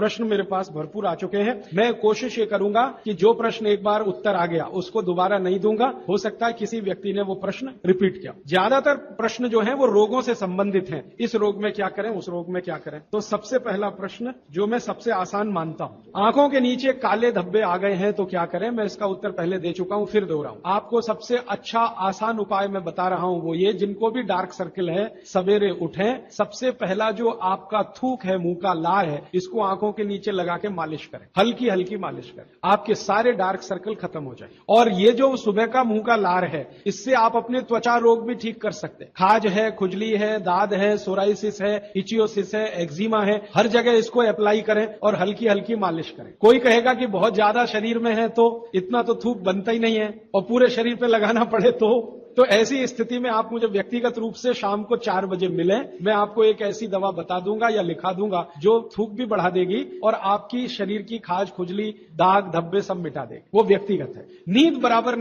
प्रश्न मेरे पास भरपूर आ चुके हैं। मैं कोशिश ये करूंगा कि जो प्रश्न एक बार उत्तर आ गया उसको दोबारा नहीं दूंगा। हो सकता है किसी व्यक्ति ने वो प्रश्न रिपीट किया। ज्यादातर प्रश्न जो है वो रोगों से संबंधित हैं। इस रोग में क्या करें, उस रोग में क्या करें। तो सबसे पहला प्रश्न जो मैं सबसे आसान मानता हूं, आंखों के नीचे काले धब्बे आ गए हैं तो क्या करें। मैं इसका उत्तर पहले दे चुका हूं, फिर दोहराऊं। आपको सबसे अच्छा आसान उपाय मैं बता रहा हूं वो ये, जिनको भी डार्क सर्किल है सवेरे उठें, सबसे पहला जो आपका थूक है, मुंह का लार है, इसको आंखों के नीचे लगा के मालिश करें, हल्की हल्की मालिश करें। आपके सारे डार्क सर्कल खत्म हो जाए। और ये जो सुबह का मुंह का लार है, इससे आप अपने त्वचा रोग भी ठीक कर सकते हैं। खाज है, खुजली है, दाद है, सोराइसिस है, इचियोसिस है, एक्जिमा है, हर जगह इसको अप्लाई करें और हल्की हल्की मालिश करें। कोई कहेगा कि बहुत ज्यादा शरीर में है तो इतना तो थूक बनता ही नहीं है और पूरे शरीर पे लगाना पड़े तो ऐसी स्थिति में आप मुझे व्यक्तिगत रूप से शाम को 4 बजे मिलें। मैं आपको एक ऐसी दवा बता दूंगा या लिखा दूंगा जो थूक भी बढ़ा देगी और आपकी शरीर की खाज, खुजली, दाग, धब्बे सब मिटा देगी। वो व्यक्तिगत है। नींद बराबर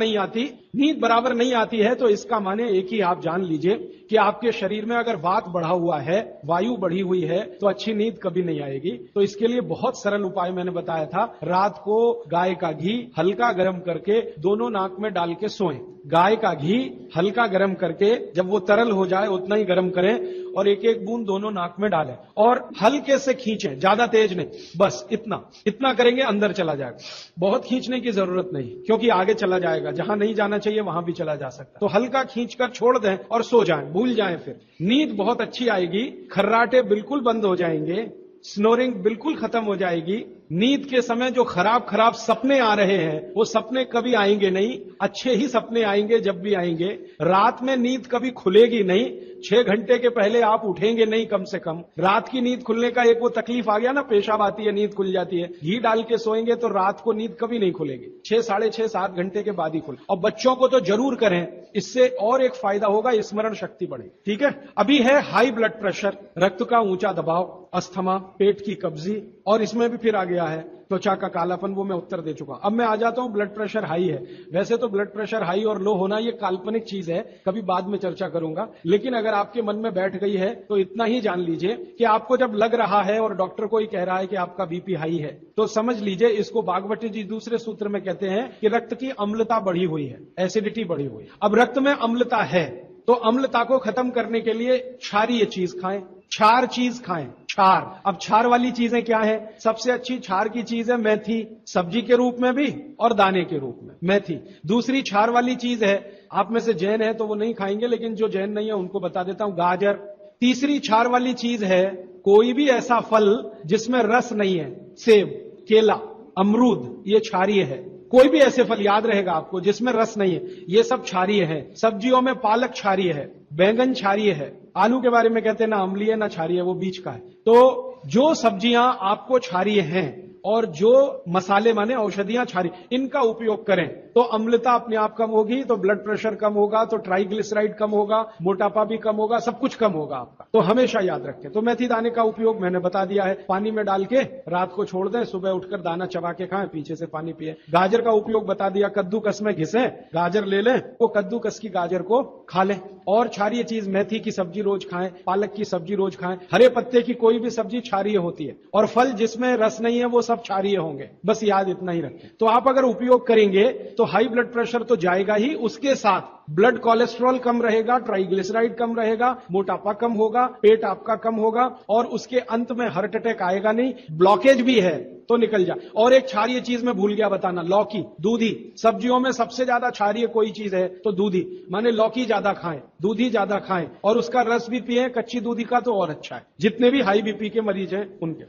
नहीं आती है तो इसका माने एक ही आप जान लीजिए कि आपके शरीर में अगर वात बढ़ा हुआ है, वायु बढ़ी हुई है, तो अच्छी नींद कभी नहीं आएगी। तो इसके लिए बहुत सरल उपाय मैंने बताया था। रात को गाय का घी हल्का गर्म करके दोनों नाक में डाल के सोएं। गाय का घी हल्का गर्म करके, जब वो तरल हो जाए उतना ही गर्म करें और एक एक बूंद दोनों नाक में डालें और हल्के से खींचें, ज्यादा तेज नहीं, बस इतना करेंगे अंदर चला जाएगा। बहुत खींचने की जरूरत नहीं, क्योंकि आगे चला जाएगा, जहां नहीं जाना चाहिए वहां भी चला जा सकता। तो हल्का खींचकर छोड़ दें और सो जाएं, भूल जाएं। फिर नींद बहुत अच्छी आएगी, खर्राटे बिल्कुल बंद हो जाएंगे, स्नोरिंग बिल्कुल खत्म हो जाएगी। नींद के समय जो खराब सपने आ रहे हैं वो सपने कभी आएंगे नहीं, अच्छे ही सपने आएंगे जब भी आएंगे। रात में नींद कभी खुलेगी नहीं, 6 घंटे के पहले आप उठेंगे नहीं कम से कम। रात की नींद खुलने का एक वो तकलीफ आ गया ना, पेशाब आती है, नींद खुल जाती है। घी डाल के सोएंगे तो रात को नींद कभी नहीं खुलेगी, 6, साढ़े 6, 7 घंटे के बाद ही खुले। और बच्चों को तो जरूर करें, इससे और एक फायदा होगा, स्मरण शक्ति बढ़ेगी। ठीक है। अभी है हाई ब्लड प्रेशर, रक्त का ऊंचा दबाव, अस्थमा, पेट की कब्जी, और इसमें भी फिर आ गया है त्वचा का कालापन। वो मैं उत्तर दे चुका हूं। अब मैं आ जाता हूं ब्लड प्रेशर हाई है। वैसे तो ब्लड प्रेशर हाई और लो होना ये काल्पनिक चीज है, कभी बाद में चर्चा करूंगा, लेकिन अगर आपके मन में बैठ गई है तो इतना ही जान लीजिए कि आपको जब लग रहा है और डॉक्टर को ही कह रहा है कि आपका बीपी हाई है, तो समझ लीजिए, इसको बागवती जी दूसरे सूत्र में कहते हैं कि रक्त की अम्लता बढ़ी हुई है, एसिडिटी बढ़ी हुई है। अब रक्त में अम्लता है तो अम्लता को खत्म करने के लिए क्षारीय चीज खाएं, क्षार चीज खाएं। क्षार, अब क्षार वाली चीजें क्या है? सबसे अच्छी क्षार की चीज है मेथी, सब्जी के रूप में भी और दाने के रूप में मेथी। दूसरी क्षार वाली चीज है, आप में से जैन है तो वो नहीं खाएंगे, लेकिन जो जैन नहीं है उनको बता देता हूं, गाजर। तीसरी क्षार वाली चीज है कोई भी ऐसा फल जिसमें रस नहीं है, सेब, केला, अमरूद, ये क्षारीय है। कोई भी ऐसे फल याद रहेगा आपको जिसमें रस नहीं है, ये सब क्षारीय है। सब्जियों में पालक क्षारीय है, बैंगन क्षारीय है। आलू के बारे में कहते हैं ना अम्लीय ना क्षारीय, वो बीच का है। तो जो सब्जियां आपको क्षारीय हैं और जो मसाले माने औषधियां क्षारीय, इनका उपयोग करें तो अम्लता अपने आप कम होगी, तो ब्लड प्रेशर कम होगा, तो ट्राइग्लिसराइड कम होगा, मोटापा भी कम होगा, सब कुछ कम होगा आपका। तो हमेशा याद रखें। तो मेथी दाने का उपयोग मैंने बता दिया है, पानी में डाल के रात को छोड़ दें, सुबह उठकर दाना चबा के खाएं, पीछे से पानी पिए। गाजर का उपयोग बता दिया, कद्दूकस में घिसें, गाजर ले लें, वो कद्दूकस की गाजर को खा लें। और क्षारीय चीज मेथी की सब्जी रोज खाएं, पालक की सब्जी रोज खाएं। हरे पत्ते की कोई भी सब्जी क्षारीय होती है और फल जिसमें रस नहीं है वो सब क्षारीय होंगे, बस याद इतना ही रखें। तो आप अगर उपयोग करेंगे तो हाई ब्लड प्रेशर तो जाएगा ही, उसके साथ ब्लड कोलेस्ट्रॉल कम रहेगा, ट्राइग्लिसराइड कम रहेगा, मोटापा कम होगा, पेट आपका कम होगा और उसके अंत में हार्ट अटैक आएगा नहीं। ब्लॉकेज भी है तो निकल जाए। और एक क्षारीय चीज मैं भूल गया बताना, लौकी, दूधी। सब्जियों में सबसे ज्यादा क्षारीय कोई चीज है तो दूधी, माने लौकी ज्यादा खाएं, दूधी ज्यादा खाएं और उसका रस भी पिए, कच्ची दूधी का तो और अच्छा है। जितने भी हाई बीपी के मरीज हैं उनके।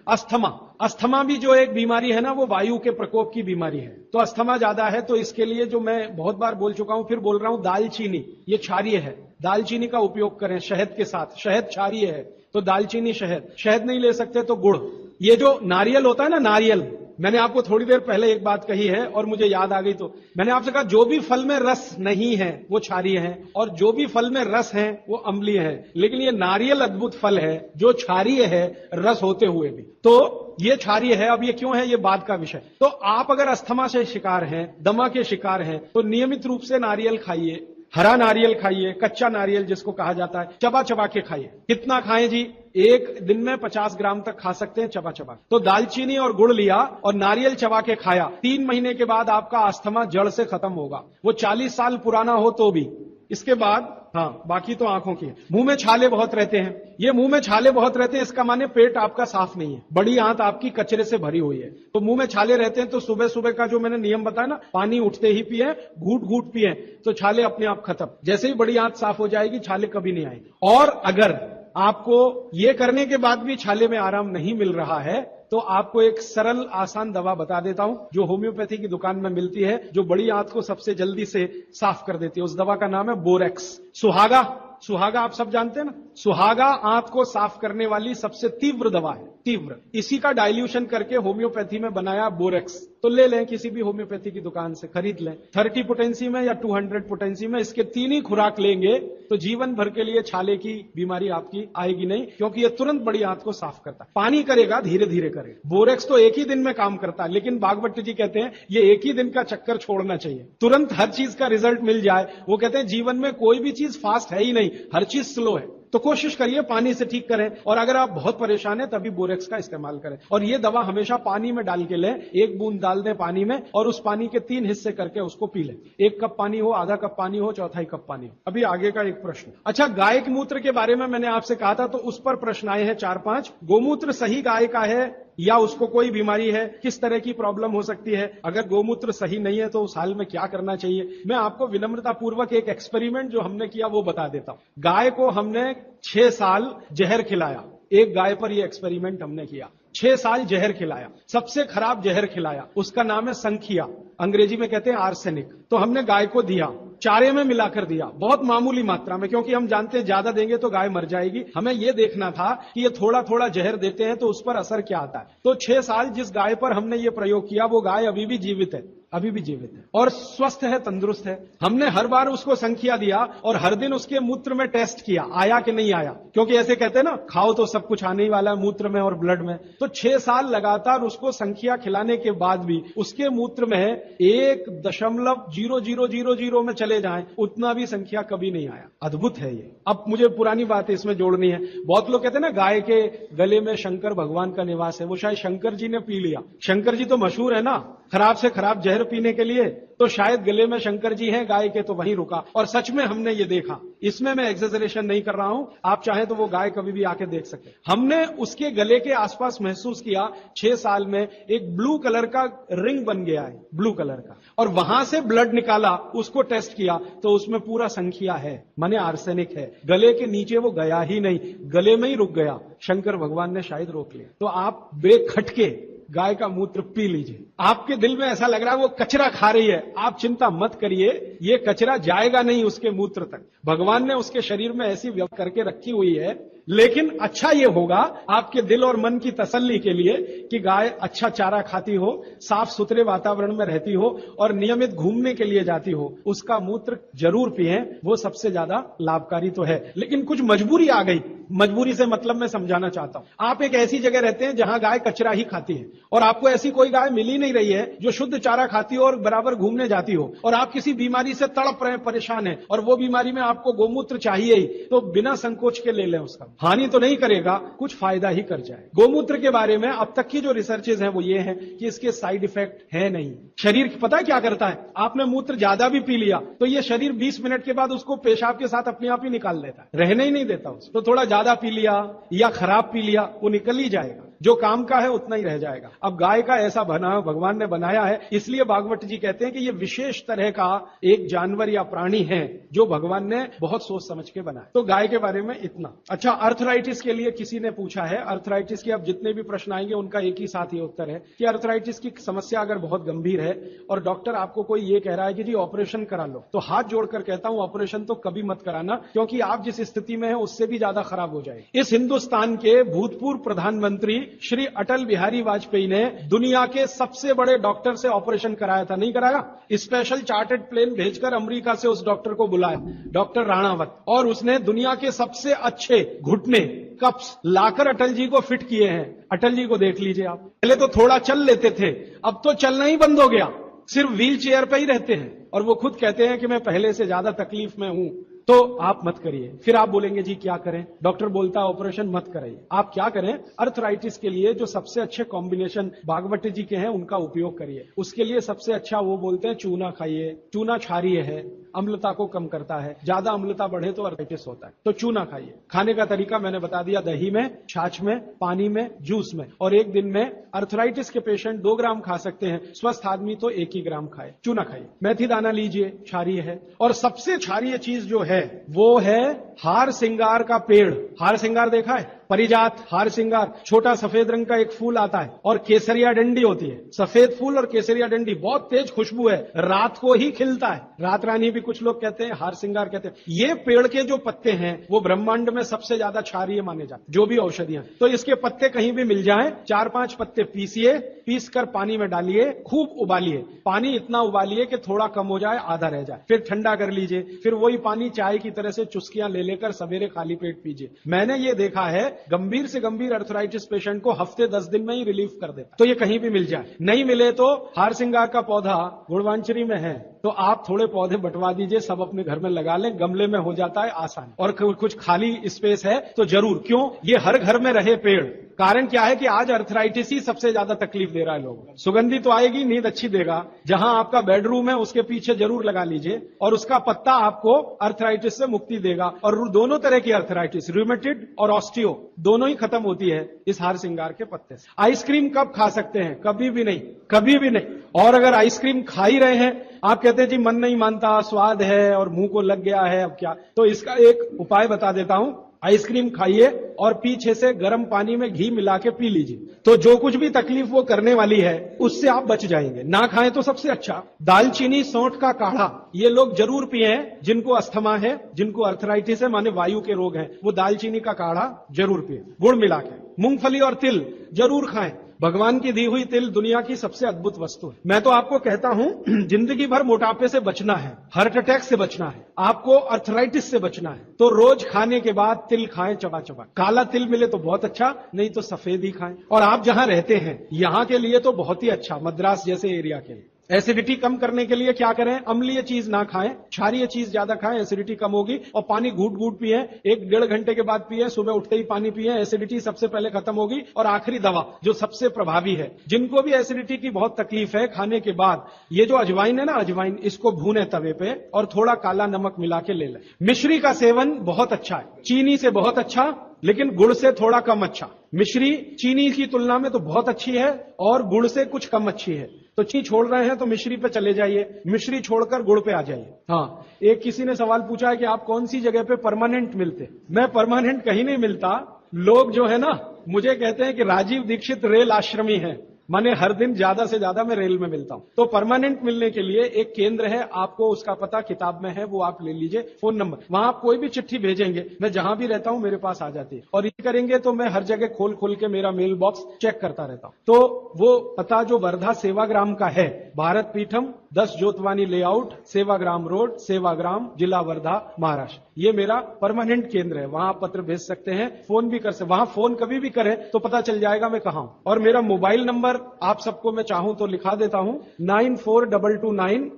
अस्थमा भी जो एक बीमारी है ना, वो वायु के प्रकोप की बीमारी है। तो अस्थमा ज्यादा है तो इसके लिए जो मैं बहुत बार बोल चुका हूं, फिर बोल रहा हूं, दालचीनी, ये क्षारीय है। दालचीनी का उपयोग करें शहद के साथ। शहद क्षारीय है तो दालचीनी, शहद नहीं ले सकते तो गुड़। ये जो नारियल होता है ना, नारियल, मैंने आपको थोड़ी देर पहले एक बात कही है और मुझे याद आ गई, तो मैंने आपसे कहा जो भी फल में रस नहीं है वो क्षारीय है और जो भी फल में रस है वो अम्लीय है। लेकिन ये नारियल अद्भुत फल है जो क्षारीय है रस होते हुए भी, तो ये क्षारीय है। अब ये क्यों है, ये बाद का विषय। तो आप अगर अस्थमा से शिकार हैं, दमा के शिकार हैं, तो नियमित रूप से नारियल खाइए, हरा नारियल खाइए, कच्चा नारियल जिसको कहा जाता है, चबा चबा के खाइए। कितना खाएं जी? एक दिन में 50 ग्राम तक खा सकते हैं चबा चबा। तो दालचीनी और गुड़ लिया और नारियल चबा के खाया, 3 महीने के बाद आपका अस्थमा जड़ से खत्म होगा, वो 40 साल पुराना हो तो भी। इसके बाद हाँ, बाकी तो आंखों की है। मुंह में छाले बहुत रहते हैं, ये मुंह में छाले बहुत रहते हैं, इसका माने पेट आपका साफ नहीं है, बड़ी आंत आपकी कचरे से भरी हुई है। तो मुंह में छाले रहते हैं तो सुबह सुबह का जो मैंने नियम बताया ना, पानी उठते ही पिए, घूट घूट पिए, तो छाले अपने आप खत्म। जैसे ही बड़ी आंत साफ हो जाएगी, छाले कभी नहीं आएंगे। और अगर आपको ये करने के बाद भी छाले में आराम नहीं मिल रहा है, तो आपको एक सरल आसान दवा बता देता हूं, जो होम्योपैथी की दुकान में मिलती है, जो बड़ी आंत को सबसे जल्दी से साफ कर देती है। उस दवा का नाम है बोरेक्स। सुहागा, सुहागा आप सब जानते हैं ना, सुहागा आंत को साफ करने वाली सबसे तीव्र दवा है, तीव्र। इसी का डाइल्यूशन करके होम्योपैथी में बनाया बोरेक्स। तो ले लें, किसी भी होम्योपैथी की दुकान से खरीद लें, 30 पोटेंसी में या 200 पोटेंसी में। इसके 3 ही खुराक लेंगे तो जीवन भर के लिए छाले की बीमारी आपकी आएगी नहीं, क्योंकि ये तुरंत बड़ी आंत को साफ करता है। पानी करेगा, धीरे धीरे करेगा। बोरेक्स तो एक ही दिन में काम करता है, लेकिन भागवत जी कहते हैं ये एक ही दिन का चक्कर छोड़ना चाहिए, तुरंत हर चीज का रिजल्ट मिल जाए। वो कहते हैं जीवन में कोई भी चीज फास्ट है ही नहीं, हर चीज स्लो है। तो कोशिश करिए पानी से ठीक करें, और अगर आप बहुत परेशान हैं तभी बोरेक्स का इस्तेमाल करें। और ये दवा हमेशा पानी में डाल के लें, 1 बूंद डाल दें पानी में, और उस पानी के 3 हिस्से करके उसको पी लें। 1 कप पानी हो, आधा कप पानी हो, चौथाई कप पानी हो। अभी आगे का एक प्रश्न। अच्छा, गाय के मूत्र के बारे में मैंने आपसे कहा था, तो उस पर प्रश्न आए हैं 4-5। गोमूत्र सही गाय का है या उसको कोई बीमारी है? किस तरह की प्रॉब्लम हो सकती है? अगर गोमूत्र सही नहीं है तो उस हाल में क्या करना चाहिए? मैं आपको विनम्रता पूर्वक एक एक्सपेरिमेंट जो हमने किया वो बता देता हूं। गाय को हमने 6 साल जहर खिलाया, एक गाय पर ये एक्सपेरिमेंट हमने किया। 6 साल जहर खिलाया, सबसे खराब जहर खिलाया, उसका नाम है संखिया, अंग्रेजी में कहते हैं आर्सेनिक। तो हमने गाय को दिया, चारे में मिलाकर दिया, बहुत मामूली मात्रा में, क्योंकि हम जानते हैं ज्यादा देंगे तो गाय मर जाएगी। हमें यह देखना था कि ये थोड़ा थोड़ा जहर देते हैं तो उस पर असर क्या आता है। तो 6 साल जिस गाय पर हमने ये प्रयोग किया, वो गाय अभी भी जीवित है, अभी भी जीवित है और स्वस्थ है, तंदुरुस्त है। हमने हर बार उसको संख्या दिया और हर दिन उसके मूत्र में टेस्ट किया, आया कि नहीं आया, क्योंकि ऐसे कहते हैं ना, खाओ तो सब कुछ आने ही वाला है मूत्र में और ब्लड में। तो 6 साल लगातार उसको संख्या खिलाने के बाद भी उसके मूत्र में 1.0000 में चले जाएं, उतना भी संख्या कभी नहीं आया। अद्भुत है ये। अब मुझे पुरानी बात इसमें जोड़नी है। बहुत लोग कहते हैं ना, गाय के गले में शंकर भगवान का निवास है, वो शायद शंकर जी ने पी लिया। शंकर जी तो मशहूर है ना, खराब से खराब जहर पीने के लिए, तो शायद गले में शंकर जी हैं गाय के, तो वहीं रुका। और सच में हमने ये देखा, इसमें मैं एक्सेजरेशन नहीं कर रहा हूं, आप चाहें तो वो गाय कभी भी आके देख सकते। हमने उसके गले के आसपास महसूस किया 6 साल में एक ब्लू कलर का रिंग बन गया है, ब्लू कलर का, और वहां से ब्लड निकाला, उसको टेस्ट किया तो उसमें पूरा संख्या है, माने आर्सेनिक है। गले के नीचे वो गया ही नहीं, गले में ही रुक गया। शंकर भगवान ने शायद रोक लिया। तो आप बेखटके गाय का मूत्र पी लीजिए। आपके दिल में ऐसा लग रहा है वो कचरा खा रही है, आप चिंता मत करिए, ये कचरा जाएगा नहीं उसके मूत्र तक। भगवान ने उसके शरीर में ऐसी व्यवस्था करके रखी हुई है। लेकिन अच्छा ये होगा आपके दिल और मन की तसल्ली के लिए कि गाय अच्छा चारा खाती हो, साफ सुथरे वातावरण में रहती हो और नियमित घूमने के लिए जाती हो, उसका मूत्र जरूर पिएं, वो सबसे ज्यादा लाभकारी तो है। लेकिन कुछ मजबूरी आ गई, मजबूरी से मतलब मैं समझाना चाहता हूं। आप एक ऐसी जगह रहते हैं जहां गाय कचरा ही खाती है और आपको ऐसी कोई गाय मिल ही नहीं रही है जो शुद्ध चारा खाती हो और बराबर घूमने जाती हो, और आप किसी बीमारी से तड़प रहे, परेशान है, और वो बीमारी में आपको गोमूत्र चाहिए ही, तो बिना संकोच के ले लें। उसका हानि तो नहीं करेगा, कुछ फायदा ही कर जाए। गोमूत्र के बारे में अब तक की जो रिसर्चेज हैं वो ये हैं कि इसके साइड इफेक्ट है नहीं। शरीर पता क्या करता है, आपने मूत्र ज्यादा भी पी लिया तो ये शरीर 20 मिनट के बाद उसको पेशाब के साथ अपने आप ही निकाल देता है, रहने ही नहीं देता उसको। तो थोड़ा ज्यादा पी लिया या खराब पी लिया, वो निकल ही जाएगा, जो काम का है उतना ही रह जाएगा। अब गाय का ऐसा बना भगवान ने बनाया है, इसलिए भागवत जी कहते हैं कि ये विशेष तरह का एक जानवर या प्राणी है जो भगवान ने बहुत सोच समझ के बनाया। तो गाय के बारे में इतना। अच्छा, अर्थराइटिस के लिए किसी ने पूछा है, अर्थराइटिस के अब जितने भी प्रश्न आएंगे उनका एक ही साथ ही उत्तर है कि अर्थराइटिस की समस्या अगर बहुत गंभीर है और डॉक्टर आपको कोई ये कह रहा है कि जी ऑपरेशन करा लो, तो हाथ जोड़कर कहता हूं ऑपरेशन तो कभी मत कराना, क्योंकि आप जिस स्थिति में है उससे भी ज्यादा खराब हो जाएगी। इस हिंदुस्तान के भूतपूर्व प्रधानमंत्री श्री अटल बिहारी वाजपेयी ने दुनिया के सबसे बड़े डॉक्टर से ऑपरेशन कराया था, नहीं कराया? स्पेशल चार्टर्ड प्लेन भेजकर अमेरिका से उस डॉक्टर को बुलाया, डॉक्टर राणावत, और उसने दुनिया के सबसे अच्छे घुटने कप्स लाकर अटल जी को फिट किए हैं। अटल जी को देख लीजिए आप, पहले तो थोड़ा चल लेते थे, अब तो चलना ही बंद हो गया। सिर्फ व्हील चेयर पे ही रहते हैं और वो खुद कहते हैं कि मैं पहले से ज्यादा तकलीफ में हूं, तो आप मत करिए। फिर आप बोलेंगे जी क्या करें, डॉक्टर बोलता है ऑपरेशन मत कराइए। आप क्या करें, अर्थराइटिस के लिए जो सबसे अच्छे कॉम्बिनेशन भागवत जी के हैं उनका उपयोग करिए। उसके लिए सबसे अच्छा वो बोलते हैं चूना खाइए। चूना क्षारीय है, अम्लता को कम करता है, ज्यादा अम्लता बढ़े तो अर्थराइटिस होता है, तो चूना खाइए। खाने का तरीका मैंने बता दिया, दही में, छाछ में, पानी में, जूस में। और एक दिन में अर्थराइटिस के पेशेंट 2 ग्राम खा सकते हैं, स्वस्थ आदमी तो 1 ही ग्राम खाए। चूना खाइए। मेथी दाना लीजिए, क्षारीय है। और सबसे क्षारीय चीज जो है वो है हार सिंगार का पेड़। हार सिंगार देखा है? परिजात हार सिंगार, छोटा सफेद रंग का एक फूल आता है और केसरिया डंडी होती है। सफेद फूल और केसरिया डंडी, बहुत तेज खुशबू है, रात को ही खिलता है। रात रानी भी कुछ लोग कहते हैं, हार सिंगार कहते हैं। ये पेड़ के जो पत्ते हैं वो ब्रह्मांड में सबसे ज्यादा क्षारीय माने जाते हैं, जो भी औषधियां। तो इसके पत्ते कहीं भी मिल जाएं, 4-5 पत्ते पीसिए, पीस कर पानी में डालिए, खूब उबालिए। पानी इतना उबालिए कि थोड़ा कम हो जाए, आधा रह जाए, फिर ठंडा कर लीजिए। फिर वही पानी चाय की तरह से चुस्कियां ले लेकर सवेरे खाली पेट पीजिए। मैंने ये देखा है, गंभीर से गंभीर अर्थराइटिस पेशेंट को हफ्ते 10 दिन में ही रिलीफ कर देता। तो ये कहीं भी मिल जाए। नहीं मिले तो हार सिंगार का पौधा गुड़वांचरी में है, तो आप थोड़े पौधे बंटवा दीजिए, सब अपने घर में लगा लें, गमले में हो जाता है आसान। और कुछ खाली स्पेस है तो जरूर, क्यों, ये हर घर में रहे पेड़। कारण क्या है कि आज अर्थराइटिस ही सबसे ज्यादा तकलीफ दे रहा है लोगों को। सुगंधी तो आएगी, नींद अच्छी देगा। जहां आपका बेडरूम है उसके पीछे जरूर लगा लीजिए, और उसका पत्ता आपको अर्थराइटिस से मुक्ति देगा। और दोनों तरह की अर्थराइटिस, रूमेटिड और ऑस्टियो, दोनों ही खत्म होती है इस हार सिंगार के पत्ते से। आइसक्रीम कब खा सकते हैं? कभी भी नहीं, कभी भी नहीं। और अगर आइसक्रीम खा ही रहे हैं, आप कहते हैं जी मन नहीं मानता, स्वाद है और मुंह को लग गया है, अब क्या, तो इसका एक उपाय बता देता हूं। आइसक्रीम खाइए और पीछे से गर्म पानी में घी मिला के पी लीजिए, तो जो कुछ भी तकलीफ वो करने वाली है उससे आप बच जाएंगे। ना खाएं तो सबसे अच्छा। दालचीनी सौंठ का काढ़ा ये लोग जरूर पिए, जिनको अस्थमा है, जिनको अर्थराइटिस है, माने वायु के रोग हैं, वो दालचीनी का काढ़ा जरूर पिए, गुड़ मिला के। मूंगफली और तिल जरूर खाएं। भगवान की दी हुई तिल दुनिया की सबसे अद्भुत वस्तु है। मैं तो आपको कहता हूं, जिंदगी भर मोटापे से बचना है, हार्ट अटैक से बचना है, आपको अर्थराइटिस से बचना है, तो रोज खाने के बाद तिल खाएं चबा चबा। काला तिल मिले तो बहुत अच्छा, नहीं तो सफेद ही खाएं। और आप जहां रहते हैं यहां के लिए तो बहुत ही अच्छा, मद्रास जैसे एरिया के लिए। एसिडिटी कम करने के लिए क्या करें? अम्लीय चीज ना खाएं, क्षारीय चीज ज्यादा खाएं, एसिडिटी कम होगी। और पानी घूट घूट पिए, 1-1.5 घंटे के बाद पिए, सुबह उठते ही पानी पिए, एसिडिटी सबसे पहले खत्म होगी। और आखिरी दवा जो सबसे प्रभावी है, जिनको भी एसिडिटी की बहुत तकलीफ है, खाने के बाद ये जो अजवाइन है ना, अजवाइन, इसको भूने तवे पे और थोड़ा काला नमक मिला के ले लें। मिश्री का सेवन बहुत अच्छा है, चीनी से बहुत अच्छा, लेकिन गुड़ से थोड़ा कम अच्छा। मिश्री चीनी की तुलना में तो बहुत अच्छी है और गुड़ से कुछ कम अच्छी है। तो चीनी छोड़ रहे हैं तो मिश्री पे चले जाइए, मिश्री छोड़कर गुड़ पे आ जाइए। हाँ, एक किसी ने सवाल पूछा है कि आप कौन सी जगह पे परमानेंट मिलते? मैं परमानेंट कहीं नहीं मिलता। लोग जो है ना मुझे कहते हैं कि राजीव दीक्षित रेल आश्रमी है, माने हर दिन ज्यादा से ज्यादा मैं रेल में मिलता हूं। तो परमानेंट मिलने के लिए एक केंद्र है, आपको उसका पता किताब में है, वो आप ले लीजिए, फोन नंबर। वहां आप कोई भी चिट्ठी भेजेंगे, मैं जहां भी रहता हूं मेरे पास आ जाती है। और ये करेंगे तो मैं हर जगह खोल खोल के मेरा मेल बॉक्स चेक करता रहता हूं। तो वो पता जो वर्धा सेवाग्राम का है, भारत पीठम 10 जोतवानी लेआउट, सेवाग्राम रोड, सेवाग्राम, जिला वर्धा, महाराष्ट्र, ये मेरा परमानेंट केंद्र है। वहां आप पत्र भेज सकते हैं, फोन भी कर सकते। वहां फोन कभी भी करें तो पता चल जाएगा मैं कहां हूं। और मेरा मोबाइल नंबर आप सबको मैं चाहूं तो लिखा देता हूं, 9422903599,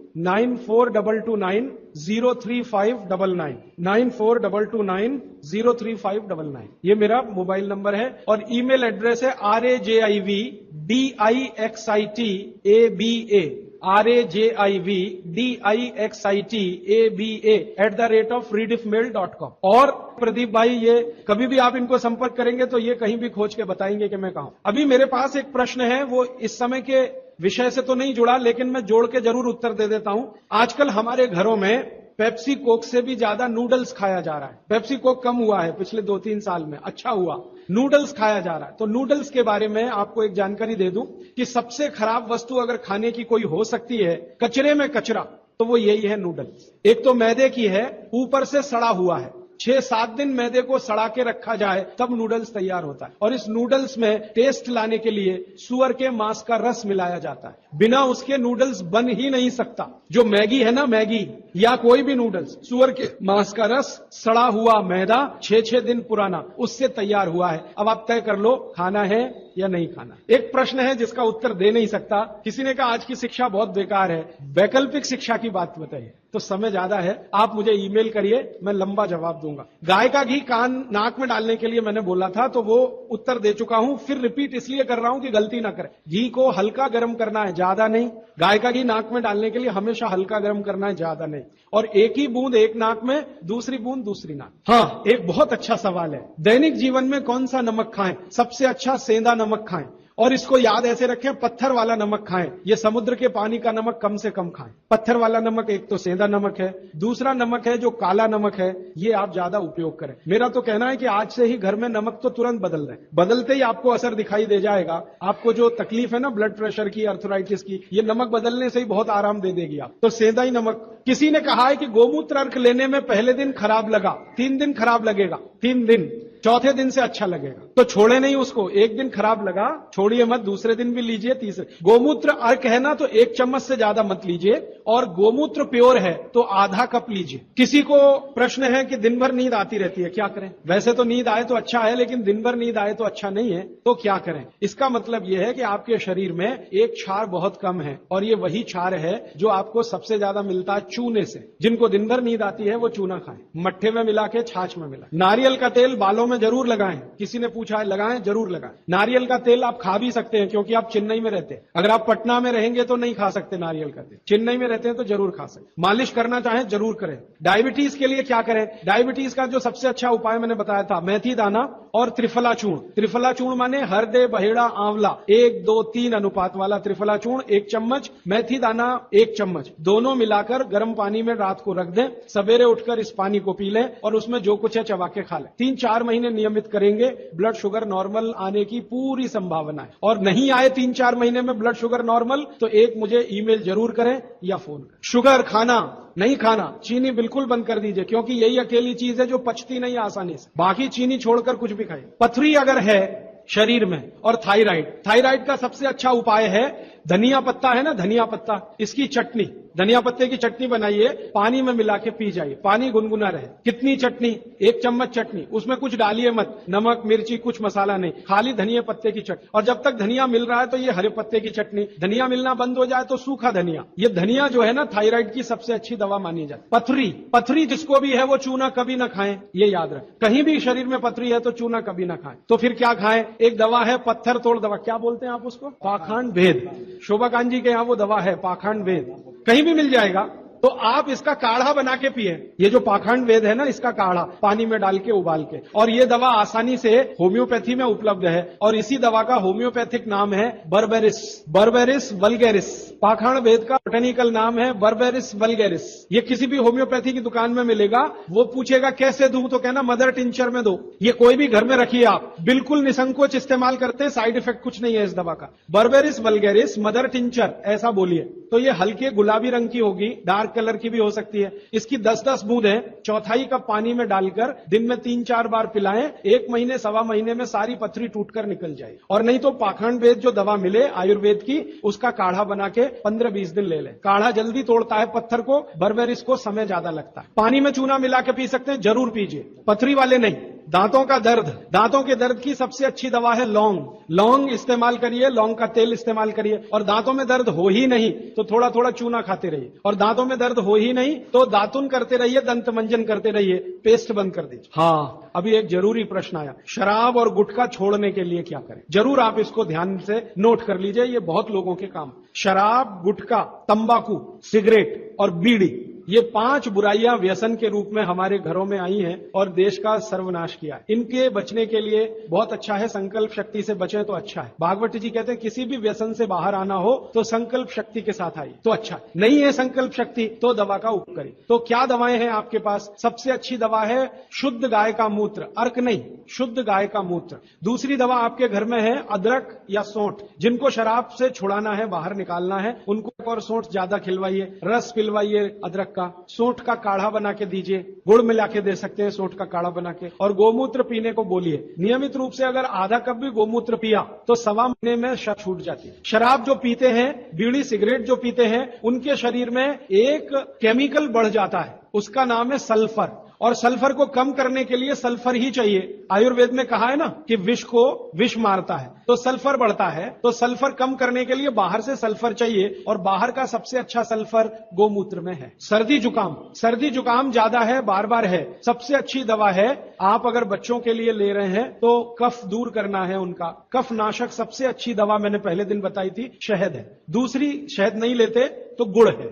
9422903599, ये मेरा मोबाइल नंबर है। और ईमेल एड्रेस है rajivdixitaba@redixitab@rediffmail.com। और प्रदीप भाई, ये कभी भी आप इनको संपर्क करेंगे तो ये कहीं भी खोज के बताएंगे कि मैं कहां हूं। अभी मेरे पास एक प्रश्न है, वो इस समय के विषय से तो नहीं जुड़ा, लेकिन मैं जोड़ के जरूर उत्तर दे देता हूं। आजकल हमारे घरों में पेप्सी कोक से भी ज्यादा नूडल्स खाया जा रहा है। पेप्सी कोक कम हुआ है पिछले 2-3 साल में, अच्छा हुआ, नूडल्स खाया जा रहा है। तो नूडल्स के बारे में आपको एक जानकारी दे दूं कि सबसे खराब वस्तु अगर खाने की कोई हो सकती है, कचरे में कचरा, तो वो यही है नूडल्स। एक तो मैदे की है, ऊपर से सड़ा हुआ है, 6-7 दिन मैदे को सड़ा के रखा जाए तब नूडल्स तैयार होता है। और इस नूडल्स में टेस्ट लाने के लिए सुअर के मांस का रस मिलाया जाता है, बिना उसके नूडल्स बन ही नहीं सकता। जो मैगी है ना, मैगी, या कोई भी नूडल्स, सुअर के मांस का रस, सड़ा हुआ मैदा 6-6 दिन पुराना, उससे तैयार हुआ है। अब आप तय कर लो खाना है या नहीं खाना। एक प्रश्न है जिसका उत्तर दे नहीं सकता। किसी ने कहा आज की शिक्षा बहुत बेकार है, वैकल्पिक शिक्षा की बात बताइए। तो समय ज्यादा है, आप मुझे ईमेल करिए, मैं लंबा जवाब दूंगा। गाय का घी कान नाक में डालने के लिए मैंने बोला था, तो वो उत्तर दे चुका हूं, फिर रिपीट इसलिए कर रहा हूं कि गलती ना करें। घी को हल्का गर्म करना है, ज्यादा नहीं। गाय का घी नाक में डालने के लिए हमेशा हल्का गर्म करना है, ज्यादा नहीं। और एक ही बूंद एक नाक में, दूसरी बूंद दूसरी नाक। हाँ, एक बहुत अच्छा सवाल है, दैनिक जीवन में कौन सा नमक खाएं? सबसे अच्छा सेंधा नमक खाएं, और इसको याद ऐसे रखें, पत्थर वाला नमक खाएं। ये समुद्र के पानी का नमक कम से कम खाएं। पत्थर वाला नमक एक तो सेंधा नमक है, दूसरा नमक है जो काला नमक है, ये आप ज्यादा उपयोग करें। मेरा तो कहना है कि आज से ही घर में नमक तो तुरंत बदल दें, बदलते ही आपको असर दिखाई दे जाएगा। आपको जो तकलीफ है ना ब्लड प्रेशर की, अर्थराइटिस की, ये नमक बदलने से ही बहुत आराम दे देगी आप। तो सेंधा ही नमक। किसी ने कहा है कि गोमूत्र अर्क लेने में पहले दिन खराब लगा, 3 दिन खराब लगेगा, 3 दिन, चौथे दिन से अच्छा लगेगा, तो छोड़े नहीं उसको। एक दिन खराब लगा, छोड़िए मत, दूसरे दिन भी लीजिए, तीसरे। गोमूत्र अर्क है ना, तो 1 चम्मच से ज्यादा मत लीजिए, और गोमूत्र प्योर है तो आधा कप लीजिए। किसी को प्रश्न है कि दिन भर नींद आती रहती है, क्या करें? वैसे तो नींद आए तो अच्छा है, लेकिन दिन भर नींद आए तो अच्छा नहीं है, तो क्या करें? इसका मतलब यह है कि आपके शरीर में एक क्षार बहुत कम है, और ये वही क्षार है जो आपको सबसे ज्यादा मिलता है चूने से। जिनको दिन भर नींद आती है वो चूना खाएं, मट्ठे में मिला के, छाछ में मिला। नारियल का तेल बालों में जरूर लगाएं। किसी ने पूछा है, लगाएं? जरूर लगाएं। नारियल का तेल आप खा भी सकते हैं, क्योंकि आप चेन्नई में रहते हैं। अगर आप पटना में रहेंगे तो नहीं खा सकते नारियल का तेल, चेन्नई में रहते हैं तो जरूर खा सकते। मालिश करना चाहें जरूर करें। डायबिटीज के लिए क्या करें? डायबिटीज का जो सबसे अच्छा उपाय मैंने बताया था, मेथी दाना और त्रिफला चूर्ण। त्रिफला चूर्ण माने हरदे, बहेड़ा, आंवला, 1, 2, 3 अनुपात वाला त्रिफला चूर्ण 1 चम्मच, मेथी दाना 1 चम्मच, दोनों मिलाकर गर्म पानी में रात को रख दें। सवेरे उठकर इस पानी को पी लें, और उसमें जो कुछ है चबा के खा लें। 3-4 महीने नियमित करेंगे, ब्लड शुगर नॉर्मल आने की पूरी संभावना है। और नहीं आए 3-4 महीने में ब्लड शुगर नॉर्मल, तो एक मुझे ईमेल जरूर करें या फोन करें। शुगर खाना नहीं खाना, चीनी बिल्कुल बंद कर दीजिए, क्योंकि यही अकेली चीज है जो पचती नहीं आसानी से। बाकी चीनी छोड़कर कुछ भी खाइए। पथरी अगर है शरीर में, और थायराइड का सबसे अच्छा उपाय है धनिया पत्ता है ना, धनिया पत्ता, इसकी चटनी, धनिया पत्ते की चटनी बनाइए, पानी में मिला के पी जाइए, पानी गुनगुना रहे। कितनी चटनी? 1 चम्मच चटनी, उसमें कुछ डालिए मत, नमक मिर्ची कुछ मसाला नहीं, खाली धनिया पत्ते की चटनी। और जब तक धनिया मिल रहा है तो ये हरे पत्ते की चटनी, धनिया मिलना बंद हो जाए तो सूखा धनिया। ये धनिया जो है ना, थायराइड की सबसे अच्छी दवा मानी जाती। पथरी जिसको भी है वो चूना कभी ना खाएं, ये याद रखें। कहीं भी शरीर में पथरी है तो चूना कभी ना खाएं। तो फिर क्या खाएं? एक दवा है पत्थर तोड़ दवा, क्या बोलते हैं आप उसको? पाखंड भेद। शोभाकांत जी के यहाँ वो दवा है पाखंड भेद, कहीं भी मिल जाएगा। तो आप इसका काढ़ा बना के पिए। ये जो पाखंड वेद है ना, इसका काढ़ा पानी में डाल के उबाल के। और ये दवा आसानी से होम्योपैथी में उपलब्ध है, और इसी दवा का होम्योपैथिक नाम है बर्बेरिस वल्गेरिस। पाखंड वेद का बोटेनिकल नाम है बर्बेरिस वल्गेरिस। ये किसी भी होम्योपैथी की दुकान में मिलेगा। वो पूछेगा कैसे दूं, तो कहना मदर टिंचर में दो। ये कोई भी घर में रखिए आप, बिल्कुल निसंकोच इस्तेमाल करते हैं, साइड इफेक्ट कुछ नहीं है इस दवा का। बर्बेरिस वल्गेरिस मदर टिंचर ऐसा बोलिए तो ये हल्के गुलाबी रंग की होगी, डार्क कलर की भी हो सकती है। इसकी 10-10 बूंदें चौथाई कप पानी में डालकर दिन में 3-4 बार पिलाएं। 1 महीने 1.25 महीने में सारी पथरी टूटकर निकल जाए। और नहीं तो पाखंड वेद जो दवा मिले आयुर्वेद की, उसका काढ़ा बना के 15-20 दिन ले लें। काढ़ा जल्दी तोड़ता है पत्थर को, बर्बेरिस को समय ज्यादा लगता है। पानी में चूना मिला के पी सकते हैं, जरूर पीजिए। पथरी वाले नहीं। दांतों का दर्द, दांतों के दर्द की सबसे अच्छी दवा है लौंग इस्तेमाल करिए, लौंग का तेल इस्तेमाल करिए। और दांतों में दर्द हो ही नहीं तो थोड़ा थोड़ा चूना खाते रहिए। और दांतों में दर्द हो ही नहीं तो दातुन करते रहिए, दंत मंजन करते रहिए, पेस्ट बंद कर दीजिए। हाँ, अभी एक जरूरी प्रश्न आया, शराब और गुटखा छोड़ने के लिए क्या करें? जरूर आप इसको ध्यान से नोट कर लीजिए, ये बहुत लोगों के काम। शराब, गुटखा, तंबाकू, सिगरेट और बीड़ी, ये 5 बुराइयां व्यसन के रूप में हमारे घरों में आई हैं और देश का सर्वनाश किया है। इनके बचने के लिए बहुत अच्छा है, संकल्प शक्ति से बचे तो अच्छा है। भागवत जी कहते हैं किसी भी व्यसन से बाहर आना हो तो संकल्प शक्ति के साथ आइए तो अच्छा है। नहीं है संकल्प शक्ति तो दवा का उपयोग करिए। तो क्या दवाएं हैं आपके पास? सबसे अच्छी दवा है शुद्ध गाय का मूत्र, अर्क नहीं, शुद्ध गाय का मूत्र। दूसरी दवा आपके घर में है अदरक या सौंठ। जिनको शराब से छुड़ाना है, बाहर निकालना है, उनको और सौंठ ज्यादा खिलवाइए, रस पिलवाइए अदरक का, सोंठ का काढ़ा बना के दीजिए, गुड़ मिला के दे सकते हैं सोंठ का काढ़ा बना के, और गोमूत्र पीने को बोलिए। नियमित रूप से अगर आधा कप भी गोमूत्र पिया तो 1.25 महीने में शक छूट जाती है। शराब जो पीते हैं, बीड़ी सिगरेट जो पीते हैं, उनके शरीर में एक केमिकल बढ़ जाता है, उसका नाम है सल्फर, और सल्फर को कम करने के लिए सल्फर ही चाहिए। आयुर्वेद में कहा है ना कि विष को विष मारता है, तो सल्फर बढ़ता है, तो सल्फर कम करने के लिए बाहर से सल्फर चाहिए, और बाहर का सबसे अच्छा सल्फर गोमूत्र में है। सर्दी जुकाम ज्यादा है, बार बार है, सबसे अच्छी दवा है। आप अगर बच्चों के लिए ले रहे हैं तो कफ दूर करना है उनका, कफ नाशक सबसे अच्छी दवा मैंने पहले दिन बताई थी, शहद है। दूसरी, शहद नहीं लेते तो गुड़ है,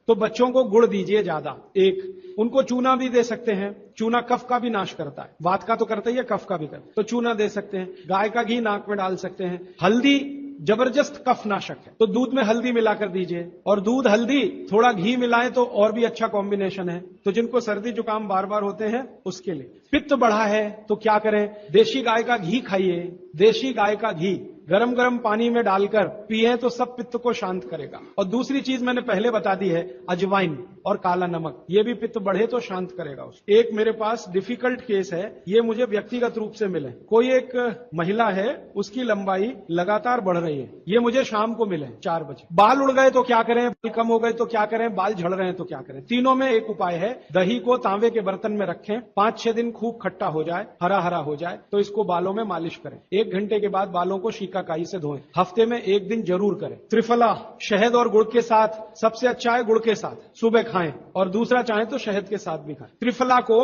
तो बच्चों को गुड़ दीजिए ज्यादा। एक, उनको चूना भी दे सकते हैं, चूना कफ का भी नाश करता है, वात का तो करता ही है, कफ का भी करता है, तो चूना दे सकते हैं। गाय का घी नाक में डाल सकते हैं। हल्दी जबरदस्त कफ नाशक है, तो दूध में हल्दी मिलाकर दीजिए, और दूध हल्दी थोड़ा घी मिलाएं तो और भी अच्छा कॉम्बिनेशन है। तो जिनको सर्दी जुकाम बार बार होते हैं उसके लिए। पित्त बढ़ा है तो क्या करें? देशी गाय का घी खाइए, देशी गाय का घी गरम गरम पानी में डालकर पिए तो सब पित्त को शांत करेगा। और दूसरी चीज मैंने पहले बता दी है, अजवाइन और काला नमक, ये भी पित्त बढ़े तो शांत करेगा उसको। एक मेरे पास डिफिकल्ट केस है, ये मुझे व्यक्तिगत रूप से मिले। कोई एक महिला है, उसकी लंबाई लगातार बढ़ रही है, ये मुझे शाम को मिले 4 बजे। बाल उड़ गए तो क्या करें, बाल कम हो गए तो क्या करें, बाल झड़ रहे हैं तो क्या करें? तीनों में एक उपाय है, दही को तांबे के बर्तन में रखें, 5-6 दिन खूब खट्टा हो जाए, हरा हरा हो जाए, तो इसको बालों में मालिश करें। 1 घंटे के बाद बालों को शिकाकाई से धोएं। हफ्ते में 1 दिन जरूर करें। त्रिफला शहद और गुड़ के साथ, सबसे अच्छा है गुड़ के साथ, सुबह खाएं, और दूसरा चाहे तो शहद के साथ भी खाएं। त्रिफला को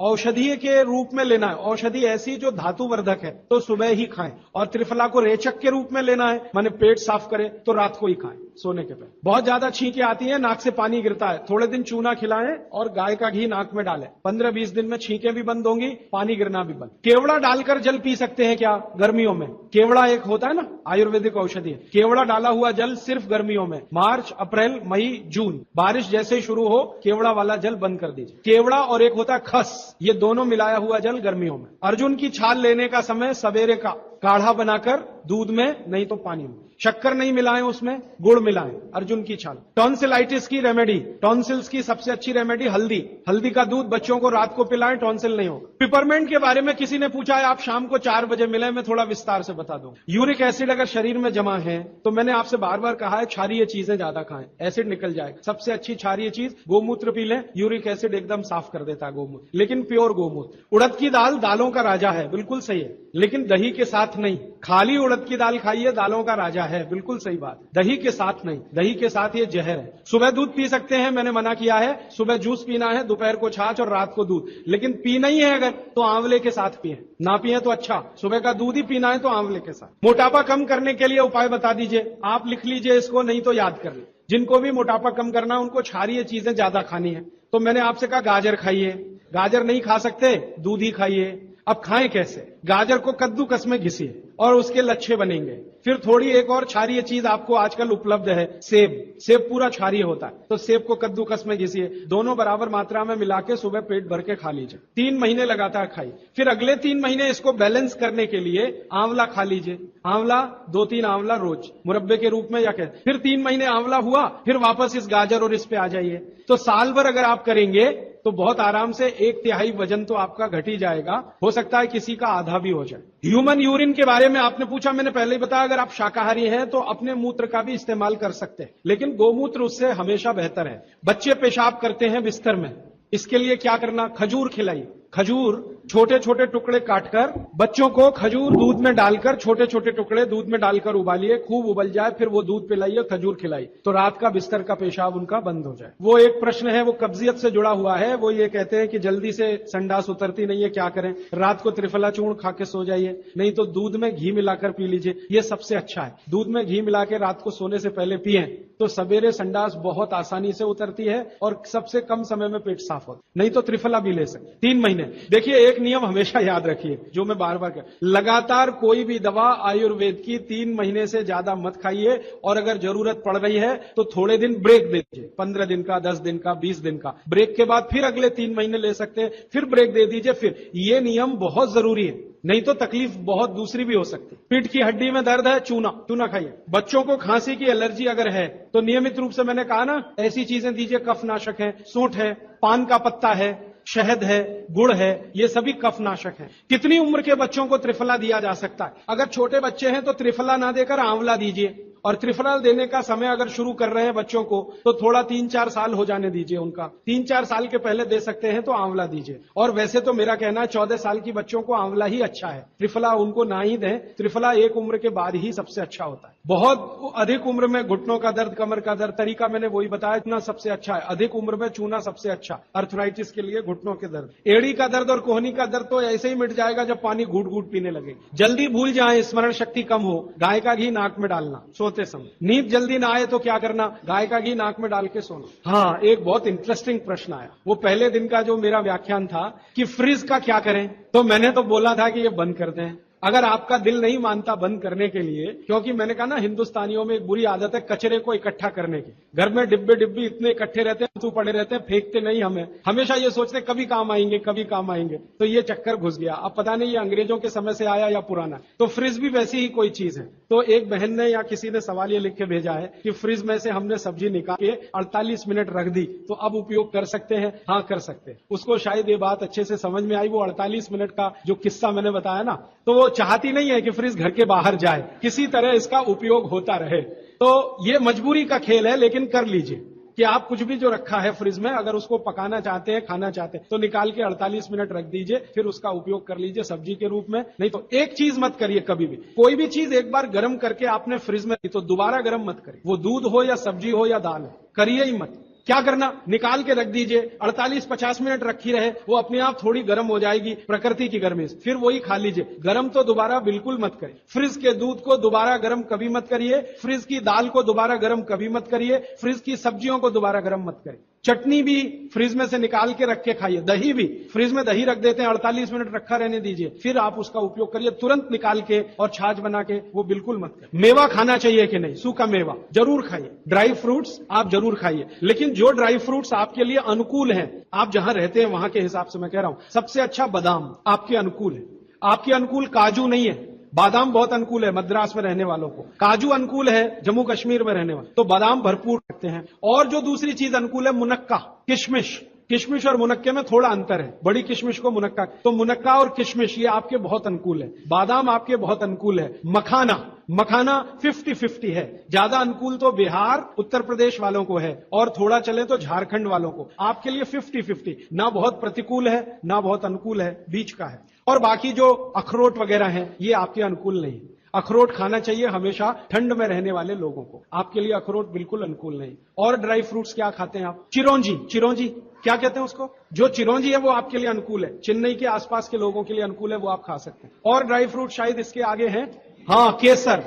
औषधीय के रूप में लेना है, औषधि ऐसी जो धातुवर्धक है तो सुबह ही खाएं, और त्रिफला को रेचक के रूप में लेना है, माने पेट साफ करे तो रात को ही खाएं सोने के पहले। बहुत ज्यादा छींकें आती हैं, नाक से पानी गिरता है, थोड़े दिन चूना खिलाएं और गाय का घी नाक में डालें, 15-20 दिन में छींकें भी बंद होंगी, पानी गिरना भी बंद। केवड़ा डालकर जल पी सकते हैं क्या गर्मियों में? केवड़ा एक होता है ना आयुर्वेदिक औषधि, केवड़ा डाला हुआ जल सिर्फ गर्मियों में, मार्च, अप्रैल, मई, जून, बारिश जैसे ही शुरू हो केवड़ा वाला जल बंद कर दीजिए। केवड़ा और एक होता है खस, ये दोनों मिलाया हुआ जल गर्मियों में। अर्जुन की छाल लेने का समय सवेरे का, काढ़ा बनाकर दूध में नहीं तो पानी में, शक्कर नहीं मिलाएं उसमें, गुड़ मिलाएं, अर्जुन की छाल। टॉन्सिलाइटिस की रेमेडी, टॉन्सिल्स की सबसे अच्छी रेमेडी हल्दी, हल्दी का दूध बच्चों को रात को पिलाएं, टॉन्सिल नहीं होगा। पिपरमेंट के बारे में किसी ने पूछा है, आप शाम को 4 बजे मिले, मैं थोड़ा विस्तार से बता दूं। यूरिक एसिड अगर शरीर में जमा है तो मैंने आपसे बार बार कहा है क्षारीय चीजें ज्यादा खाएं, एसिड निकल जाएगा। सबसे अच्छी क्षारीय चीज गोमूत्र पी लें, यूरिक एसिड एकदम साफ कर देता है गोमूत्र, लेकिन प्योर गोमूत्र। उड़द की दाल दालों का राजा है, बिल्कुल सही है, लेकिन दही के साथ नहीं। खाली उड़द की दाल खाइए, दालों का राजा है, बिल्कुल सही बात, दही के साथ नहीं, दही के साथ ये जहर है। सुबह दूध पी सकते हैं, मैंने मना किया है, सुबह जूस पीना है, दोपहर को छाछ और रात को दूध, लेकिन पीना ही है अगर तो आंवले के साथ पिए, ना पिए तो अच्छा, सुबह का दूध ही पीना है तो आंवले के साथ। मोटापा कम करने के लिए उपाय बता दीजिए, आप लिख लीजिए इसको, नहीं तो याद कर लीजिए। जिनको भी मोटापा कम करना है उनको क्षारीय चीजें ज्यादा खानी है, तो मैंने आपसे कहा गाजर खाइए, गाजर नहीं खा सकते दूध ही खाइए। अब खाएं कैसे? गाजर को कद्दूकस में घिसिए और उसके लच्छे बनेंगे। फिर थोड़ी एक और क्षारीय चीज आपको आजकल उपलब्ध है, सेब, सेब पूरा क्षारीय होता है, तो सेब को कद्दूकस में घिसिए, दोनों बराबर मात्रा में मिला के सुबह पेट भर के खा लीजिए। 3 महीने लगातार खाइए। फिर अगले 3 महीने इसको बैलेंस करने के लिए आंवला खा लीजिए, आंवला 2-3 आंवला रोज मुरब्बे के रूप में या क्या। फिर 3 महीने आंवला हुआ, फिर वापस इस गाजर और इस पे आ जाइए। तो साल भर अगर आप करेंगे तो बहुत आराम से 1/3 वजन तो आपका घट ही जाएगा, हो सकता है किसी का आधा भी हो जाए। ह्यूमन यूरिन के बारे में आपने पूछा, मैंने पहले ही बताया, अगर आप शाकाहारी हैं तो अपने मूत्र का भी इस्तेमाल कर सकते हैं, लेकिन गोमूत्र उससे हमेशा बेहतर है। बच्चे पेशाब करते हैं बिस्तर में, इसके लिए क्या करना, खजूर खिलाइए। खजूर छोटे छोटे टुकड़े काटकर बच्चों को खजूर दूध में डालकर, छोटे छोटे टुकड़े दूध में डालकर उबालिए, खूब उबल जाए, फिर वो दूध पिलाइए, खजूर खिलाइए, तो रात का बिस्तर का पेशाब उनका बंद हो जाए। वो एक प्रश्न है, वो कब्जियत से जुड़ा हुआ है, वो ये कहते हैं कि जल्दी से संडास उतरती नहीं है, क्या करें? रात को त्रिफला चूर्ण खा के सो जाइए, नहीं तो दूध में घी मिलाकर पी लीजिए, ये सबसे अच्छा है। दूध में घी मिला के रात को सोने से पहले पिए तो सवेरे संडास बहुत आसानी से उतरती है और सबसे कम समय में पेट साफ होता है। नहीं तो त्रिफला भी ले सकते 3 महीने। देखिए एक नियम हमेशा याद रखिए, जो मैं बार बार कह, लगातार कोई भी दवा आयुर्वेद की 3 महीने से ज्यादा मत खाइए, और अगर जरूरत पड़ रही है तो थोड़े दिन ब्रेक दे दीजिए, 15 दिन का, 10 दिन का, 20 दिन का ब्रेक के बाद फिर अगले 3 महीने ले सकते हैं, फिर ब्रेक दे दीजिए। फिर ये नियम बहुत जरूरी है, नहीं तो तकलीफ बहुत दूसरी भी हो सकती है। पीठ की हड्डी में दर्द है, चूना चूना खाइए। बच्चों को खांसी की एलर्जी अगर है तो नियमित रूप से मैंने कहा ना, ऐसी चीजें दीजिए, कफनाशक है, सूंठ है, पान का पत्ता है, शहद है, गुड़ है, ये सभी कफनाशक हैं। कितनी उम्र के बच्चों को त्रिफला दिया जा सकता है? अगर छोटे बच्चे हैं तो त्रिफला ना देकर आंवला दीजिए, और त्रिफला देने का समय अगर शुरू कर रहे हैं बच्चों को तो थोड़ा 3-4 साल हो जाने दीजिए उनका। 3-4 साल के पहले दे सकते हैं तो आंवला दीजिए। और वैसे तो मेरा कहना है 14 साल की बच्चों को आंवला ही अच्छा है, त्रिफला उनको ना ही दें। त्रिफला एक उम्र के बाद ही सबसे अच्छा होता है। बहुत अधिक उम्र में घुटनों का दर्द, कमर का दर्द, तरीका मैंने वही बताया, चूना सबसे अच्छा है। अधिक उम्र में चूना सबसे अच्छा, अर्थराइटिस के लिए, घुटनों के दर्द। एड़ी का दर्द और कोहनी का दर्द तो ऐसे ही मिट जाएगा जब पानी घूट घूट पीने लगे। जल्दी भूल जाए, स्मरण शक्ति कम हो, गाय का घी नाक में डालना सोते समय। नींद जल्दी ना आए तो क्या करना? गाय का घी नाक में डाल के सोना। हाँ, एक बहुत इंटरेस्टिंग प्रश्न आया, वो पहले दिन का जो मेरा व्याख्यान था कि फ्रिज का क्या करें, तो मैंने तो बोला था कि ये बंद कर दें। अगर आपका दिल नहीं मानता बंद करने के लिए, क्योंकि मैंने कहा ना हिंदुस्तानियों में एक बुरी आदत है कचरे को इकट्ठा करने की। घर में डिब्बे डिब्बी इतने इकट्ठे रहते हैं, तू पड़े रहते हैं, फेंकते नहीं हमें, हमेशा ये सोचते कभी काम आएंगे, कभी काम आएंगे। तो ये चक्कर घुस गया। अब पता नहीं ये अंग्रेजों के समय से आया या पुराना। तो फ्रिज भी वैसी ही कोई चीज है। तो एक बहन ने या किसी ने सवाल ये लिख के भेजा है कि फ्रिज में से हमने सब्जी निकाल के 48 मिनट रख दी, तो अब उपयोग कर सकते हैं? हाँ, कर सकते हैं। उसको शायद ये बात अच्छे से समझ में आई। वो 48 मिनट का जो किस्सा मैंने बताया ना, तो वो चाहती नहीं है कि फ्रिज घर के बाहर जाए, किसी तरह इसका उपयोग होता रहे। तो ये मजबूरी का खेल है, लेकिन कर लीजिए कि आप कुछ भी जो रखा है फ्रिज में, अगर उसको पकाना चाहते हैं, खाना चाहते हैं, तो निकाल के 48 मिनट रख दीजिए, फिर उसका उपयोग कर लीजिए सब्जी के रूप में। नहीं तो एक चीज मत करिए कभी भी, कोई भी चीज एक बार गर्म करके आपने फ्रिज में तो दोबारा गर्म मत करिए। वो दूध हो या सब्जी हो या दाल हो, करिए ही मत। क्या करना? निकाल के रख दीजिए, 48-50 मिनट रखी रहे, वो अपने आप थोड़ी गर्म हो जाएगी प्रकृति की गर्मी से, फिर वही खा लीजिए। गर्म तो दोबारा बिल्कुल मत करिए। फ्रिज के दूध को दोबारा गर्म कभी मत करिए, फ्रिज की दाल को दोबारा गर्म कभी मत करिए, फ्रिज की सब्जियों को दोबारा गर्म मत करिए। चटनी भी फ्रिज में से निकाल के रख के खाइए। दही भी फ्रिज में दही रख देते हैं, 48 मिनट रखा रहने दीजिए, फिर आप उसका उपयोग करिए, तुरंत निकाल के और छाछ बना के, वो बिल्कुल मत करिए। मेवा खाना चाहिए कि नहीं? सूखा मेवा जरूर खाइए, ड्राई फ्रूट्स आप जरूर खाइए, लेकिन जो ड्राई फ्रूट्स आपके लिए अनुकूल हैं, आप जहां रहते हैं वहां के हिसाब से मैं कह रहा हूं, सबसे अच्छा बादाम आपके अनुकूल है। आपके अनुकूल काजू नहीं है, बादाम बहुत अनुकूल है मद्रास में रहने वालों को। काजू अनुकूल है जम्मू कश्मीर में रहने वाले, तो बादाम भरपूर रखते हैं। और जो दूसरी चीज अनुकूल है, मुनक्का, किशमिश। किशमिश और मुनक्के में थोड़ा अंतर है, बड़ी किशमिश को मुनक्का, तो मुनक्का और किशमिश ये आपके बहुत अनुकूल है। बादाम आपके बहुत अनुकूल है। मखाना, मखाना 50-50 है। ज्यादा अनुकूल तो बिहार उत्तर प्रदेश वालों को है, और थोड़ा चले तो झारखंड वालों को। आपके लिए 50-50, ना बहुत प्रतिकूल है ना बहुत अनुकूल है, बीच का है। और बाकी जो अखरोट वगैरह हैं, ये आपके अनुकूल नहीं। अखरोट खाना चाहिए हमेशा ठंड में रहने वाले लोगों को, आपके लिए अखरोट बिल्कुल अनुकूल नहीं। और ड्राई फ्रूट्स क्या खाते हैं आप? चिरौंजी, चिरौंजी क्या कहते हैं उसको? जो चिरौंजी है वो आपके लिए अनुकूल है, चेन्नई के आसपास के लोगों के लिए अनुकूल है, वो आप खा सकते हैं। और ड्राई फ्रूट शायद इसके आगे हैं, हाँ, केसर।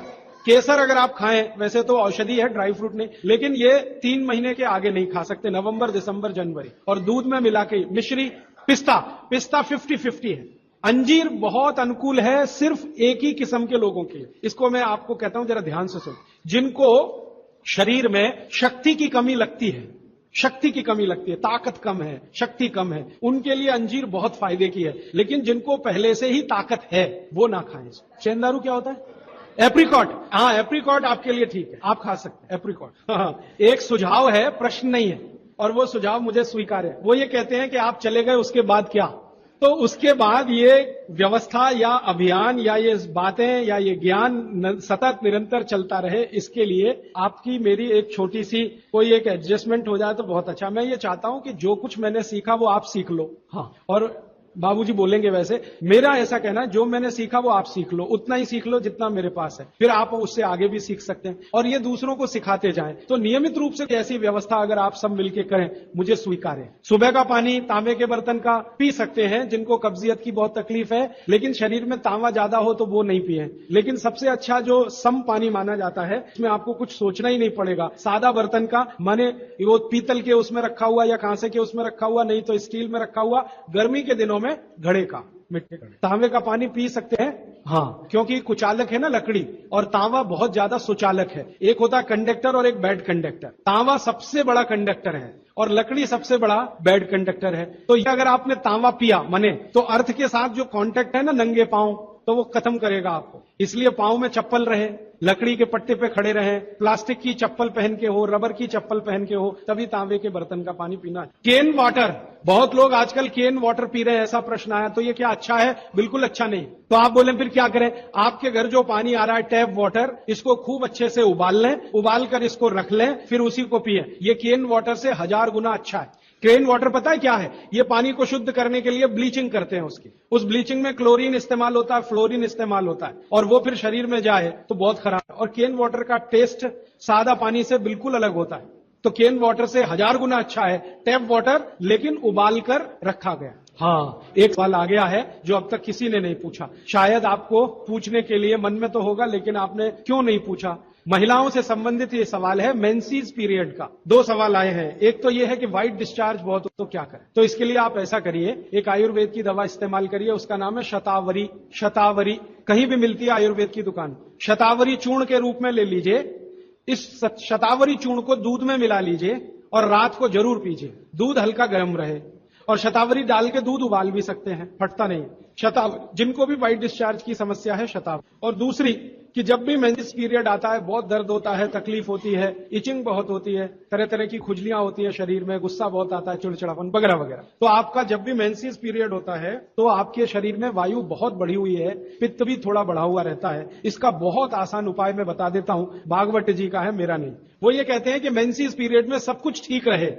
केसर अगर आप खाएं, वैसे तो औषधि है, ड्राई फ्रूट नहीं, लेकिन ये 3 महीने के आगे नहीं खा सकते, नवंबर, दिसंबर, जनवरी। और दूध में मिला के। मिश्री, पिस्ता, पिस्ता 50-50 है। अंजीर बहुत अनुकूल है सिर्फ एक ही किस्म के लोगों के लिए। इसको मैं आपको कहता हूं, जरा ध्यान से सुन। जिनको शरीर में शक्ति की कमी लगती है, शक्ति की कमी लगती है, ताकत कम है, शक्ति कम है, उनके लिए अंजीर बहुत फायदे की है। लेकिन जिनको पहले से ही ताकत है, वो ना खाएं। सेंधारू क्या होता है? एप्रिकॉट, हाँ, एप्रिकॉट आपके लिए ठीक है, आप खा सकते हैं एप्रिकॉट। हाँ, एक सुझाव है, प्रश्न नहीं है, और वो सुझाव मुझे स्वीकार है। वो ये कहते हैं कि आप चले गए, उसके बाद क्या? तो उसके बाद ये व्यवस्था या अभियान या ये बातें या ये ज्ञान सतत निरंतर चलता रहे, इसके लिए आपकी मेरी एक छोटी सी कोई एक एडजस्टमेंट हो जाए तो बहुत अच्छा। मैं ये चाहता हूं कि जो कुछ मैंने सीखा वो आप सीख लो। हाँ, और बाबूजी बोलेंगे वैसे, मेरा ऐसा कहना है जो मैंने सीखा वो आप सीख लो, उतना ही सीख लो जितना मेरे पास है, फिर आप उससे आगे भी सीख सकते हैं, और ये दूसरों को सिखाते जाएं। तो नियमित रूप से ऐसी व्यवस्था अगर आप सब मिलकर करें, मुझे स्वीकार है। सुबह का पानी तांबे के बर्तन का पी सकते हैं जिनको कब्जियत की बहुत तकलीफ है, लेकिन शरीर में तांबा ज्यादा हो तो वो नहीं पिए। लेकिन सबसे अच्छा जो सम पानी माना जाता है, इसमें आपको कुछ सोचना ही नहीं पड़ेगा, सादा बर्तन का, माने वो पीतल के उसमें रखा हुआ या कांसे के उसमें रखा हुआ, नहीं तो स्टील में रखा हुआ, गर्मी के दिनों में घड़े का, मिट्टी का तांबे का पानी पी सकते हैं, हाँ, क्योंकि कुचालक है ना लकड़ी, और तांबा बहुत ज्यादा सुचालक है। एक होता है कंडक्टर और एक बैड कंडक्टर। तांबा सबसे बड़ा कंडक्टर है और लकड़ी सबसे बड़ा बैड कंडक्टर है। तो ये अगर आपने तांबा पिया मने, तो अर्थ के साथ जो कांटेक्ट है ना नंगे पांव, तो वो खत्म करेगा आपको। इसलिए पांव में चप्पल रहे, लकड़ी के पट्टे पे खड़े रहे, प्लास्टिक की चप्पल पहन के हो, रबर की चप्पल पहन के हो, तभी तांबे के बर्तन का पानी पीना है। केन वाटर, बहुत लोग आजकल केन वाटर पी रहे हैं, ऐसा प्रश्न आया। तो ये क्या अच्छा है? बिल्कुल अच्छा नहीं। तो आप बोले फिर क्या करें? आपके घर जो पानी आ रहा है टैप वाटर, इसको खूब अच्छे से उबाल लें, उबाल कर इसको रख लें, फिर उसी को पिए। ये केन वाटर से 1000 गुना अच्छा है। केन वाटर पता है क्या है? ये पानी को शुद्ध करने के लिए ब्लीचिंग करते हैं उसकी। उस ब्लीचिंग में क्लोरीन इस्तेमाल होता है, फ्लोरीन इस्तेमाल होता है, और वो फिर शरीर में जाए तो बहुत खराब है। और केन वाटर का टेस्ट सादा पानी से बिल्कुल अलग होता है। तो केन वाटर से 1000 गुना अच्छा है टैप वाटर, लेकिन उबाल कर रखा गया। हाँ, एक सवाल आ गया है जो अब तक किसी ने नहीं पूछा। शायद आपको पूछने के लिए मन में तो होगा, लेकिन आपने क्यों नहीं पूछा? महिलाओं से संबंधित ये सवाल है मेंसेस पीरियड का। 2 सवाल आए हैं। एक तो ये है कि व्हाइट डिस्चार्ज बहुत हो तो क्या करें? तो इसके लिए आप ऐसा करिए, एक आयुर्वेद की दवा इस्तेमाल करिए, उसका नाम है शतावरी। शतावरी कहीं भी मिलती है आयुर्वेद की दुकान। शतावरी चूर्ण के रूप में ले लीजिए। इस शतावरी चूर्ण को दूध में मिला लीजिए और रात को जरूर पीजिए। दूध हल्का गर्म रहे, और शतावरी डाल के दूध उबाल भी सकते हैं, फटता नहीं। शतावरी, जिनको भी व्हाइट डिस्चार्ज की समस्या है, शतावरी। और दूसरी कि जब भी मेंसेस पीरियड आता है बहुत दर्द होता है, तकलीफ होती है, इचिंग बहुत होती है, तरह तरह की खुजलियां होती है शरीर में, गुस्सा बहुत आता है, चिड़चिड़ापन वगैरह वगैरह। तो आपका जब भी मेंसेस पीरियड होता है तो आपके शरीर में वायु बहुत बढ़ी हुई है, पित्त भी थोड़ा बढ़ा हुआ रहता है। इसका बहुत आसान उपाय मैं बता देता हूं, भागवत जी का है, मेरा नहीं। वो ये कहते हैं कि मेंसेस पीरियड में सब कुछ ठीक रहे,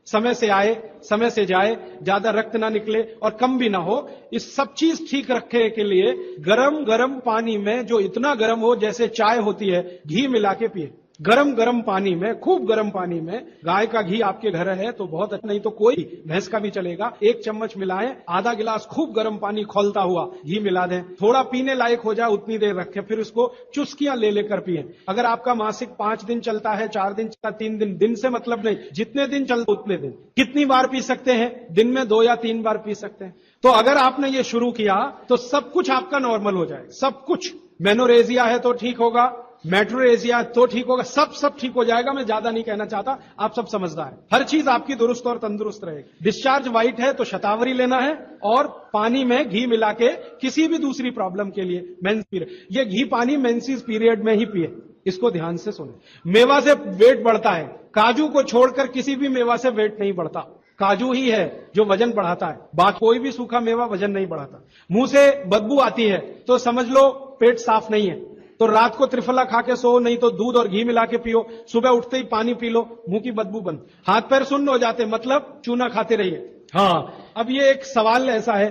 समय से आए समय से जाए, ज्यादा रक्त ना निकले और कम भी ना हो। इस सब चीज ठीक रखने के लिए गरम गरम पानी में, जो इतना गरम हो जैसे चाय होती है, घी मिला के पिए। गरम गरम पानी में, खूब गरम पानी में, गाय का घी आपके घर है तो बहुत अच्छा, नहीं तो कोई भैंस का भी चलेगा, 1 चम्मच मिलाएं, आधा गिलास खूब गरम पानी खौलता हुआ घी मिला दें, थोड़ा पीने लायक हो जाए उतनी देर रखें, फिर उसको चुस्कियां ले लेकर पिए। अगर आपका मासिक 5 दिन चलता है, 4 दिन चलता, 3 दिन, दिन से मतलब नहीं, जितने दिन चलता उतने दिन। कितनी बार पी सकते हैं? दिन में 2 या 3 बार पी सकते हैं। तो अगर आपने ये शुरू किया तो सब कुछ आपका नॉर्मल हो जाएगा, सब कुछ। मेनोरेजिया है तो ठीक होगा, मेट्रोरेजिया तो ठीक होगा, सब ठीक हो जाएगा। मैं ज्यादा नहीं कहना चाहता, आप सब समझदार हैं। हर चीज आपकी दुरुस्त और तंदुरुस्त रहेगी। डिस्चार्ज व्हाइट है तो शतावरी लेना है, और पानी में घी मिला के किसी भी दूसरी प्रॉब्लम के लिए मेंस पीरियड, ये घी पानी मेंसेस पीरियड में ही पिए। इसको ध्यान से सुने। मेवा से वेट बढ़ता है, काजू को छोड़कर किसी भी मेवा से वेट नहीं बढ़ता। काजू ही है जो वजन बढ़ाता है, बाकी कोई भी सूखा मेवा वजन नहीं बढ़ाता। मुंह से बदबू आती है तो समझ लो पेट साफ नहीं है, तो रात को त्रिफला खा के सो, नहीं तो दूध और घी मिला के पियो, सुबह उठते ही पानी पी लो, मुंह की बदबू बंद। हाथ पैर सुन्न हो जाते मतलब चूना खाते रहिए। हाँ, अब ये एक सवाल ऐसा है